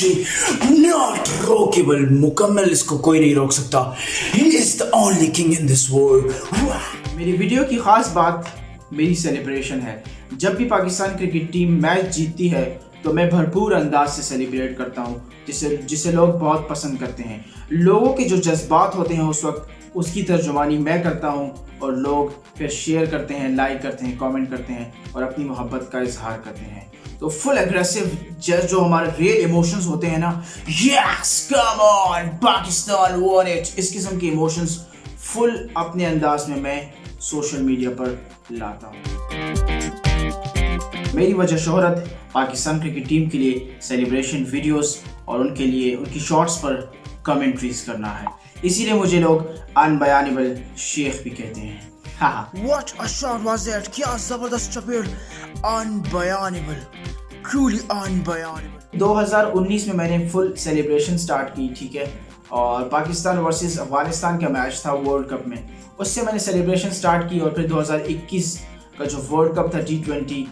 Not रोकेबल, मुकम्मल इसको कोई नहीं रोक सकता। He is the only king in this world. मेरी वीडियो की खास बात मेरी सेलिब्रेशन है। जब भी पाकिस्तान क्रिकेट टीम मैच जीतती है तो मैं भरपूर अंदाज से सेलिब्रेट करता हूँ, जिसे लोग बहुत पसंद करते हैं। लोगों के जो जज्बात होते हैं उस वक्त, उसकी तर्जुमानी मैं करता हूँ और लोग फिर शेयर करते हैं, लाइक करते हैं, कमेंट करते हैं और अपनी मोहब्बत का इजहार करते हैं। तो फुल एग्रेसिव जो हमारे रियल इमोशंस होते हैं ना, yes come on Pakistan won it, इस किस्म के इमोशंस फुल अपने अंदाज में मैं सोशल मीडिया पर लाता हूँ। मेरी वजह शोहरत पाकिस्तान क्रिकेट टीम के लिए सेलिब्रेशन वीडियोस और उनके लिए उनकी शॉट्स पर कमेंट्रीज करना है, इसीलिए मुझे लोग अनबयानेबल शेख भी कहते हैं। What a shot was that? क्या जबरदस्त चपेट, अनबयानेबल, truly unbelievable। 2019 में मैंने फुल सेलिब्रेशन स्टार्ट की, ठीक है, और पाकिस्तान वर्सेस अफगानिस्तान का मैच था वर्ल्ड कप में, उससे मैंने सेलिब्रेशन स्टार्ट की। और फिर 2021 का जो वर्ल्ड कप था T20,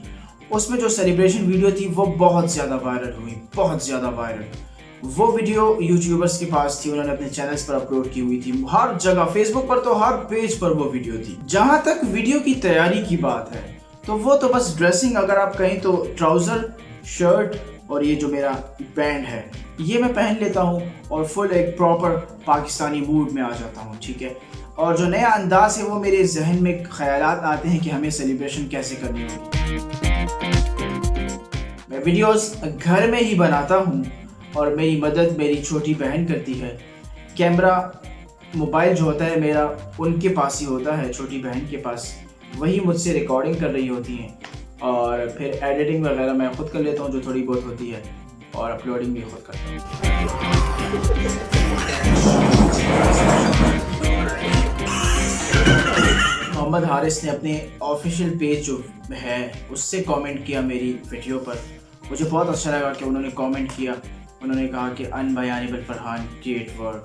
उसमें जो सेलिब्रेशन वीडियो थी वो बहुत ज़्यादा वायरल हुई, बहुत ज़्यादा वायरल। वो वीडियो यूट्यूबर्स के पास थी, उन्होंने अपने चैनल्स पर अपलोड की हुई थी, हर जगह फेसबुक पर तो हर पेज पर वो वीडियो थी। जहाँ तक वीडियो की तैयारी की बात है तो वो तो बस ड्रेसिंग, अगर आप कहें तो ट्राउज़र, शर्ट और ये जो मेरा बैंड है ये मैं पहन लेता हूँ और फुल एक प्रॉपर पाकिस्तानी मूड में आ जाता हूँ, ठीक है। और जो नया अंदाज है वो मेरे जहन में ख्यालात आते हैं कि हमें सेलिब्रेशन कैसे करनी होगी। मैं वीडियोस घर में ही बनाता हूँ और मेरी मदद मेरी छोटी बहन करती है। कैमरा, मोबाइल जो होता है मेरा उनके पास ही होता है, छोटी बहन के पास, वही मुझसे रिकॉर्डिंग कर रही होती हैं और फिर एडिटिंग वगैरह मैं खुद कर लेता हूँ जो थोड़ी बहुत होती है, और अपलोडिंग भी खुद करता हूँ। मोहम्मद हारिस ने अपने ऑफिशियल पेज जो है उससे कमेंट किया मेरी वीडियो पर। मुझे बहुत अच्छा लगा कि उन्होंने कमेंट किया, उन्होंने कहा कि अनबयानेबल फरहान, ग्रेट वर्क।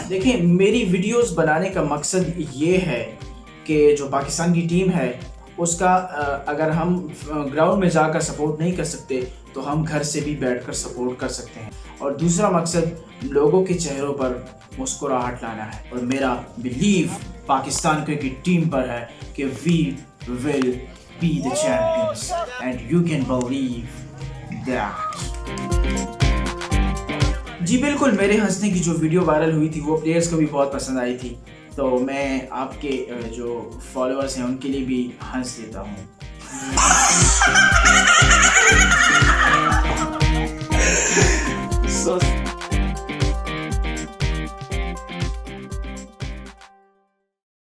देखिए, मेरी वीडियोस बनाने का मकसद ये है कि जो पाकिस्तान की टीम है उसका अगर हम ग्राउंड में जाकर सपोर्ट नहीं कर सकते तो हम घर से भी बैठकर सपोर्ट कर सकते हैं। और दूसरा मकसद लोगों के चेहरों पर मुस्कुराहट लाना है, और मेरा बिलीव पाकिस्तान क्रिकेट टीम पर है कि we will be the champions and you can believe that. जी बिल्कुल, मेरे हंसने की जो वीडियो वायरल हुई थी वो प्लेयर्स को भी बहुत पसंद आई थी, तो मैं आपके जो फॉलोअर्स हैं उनके लिए भी हंस देता हूँ।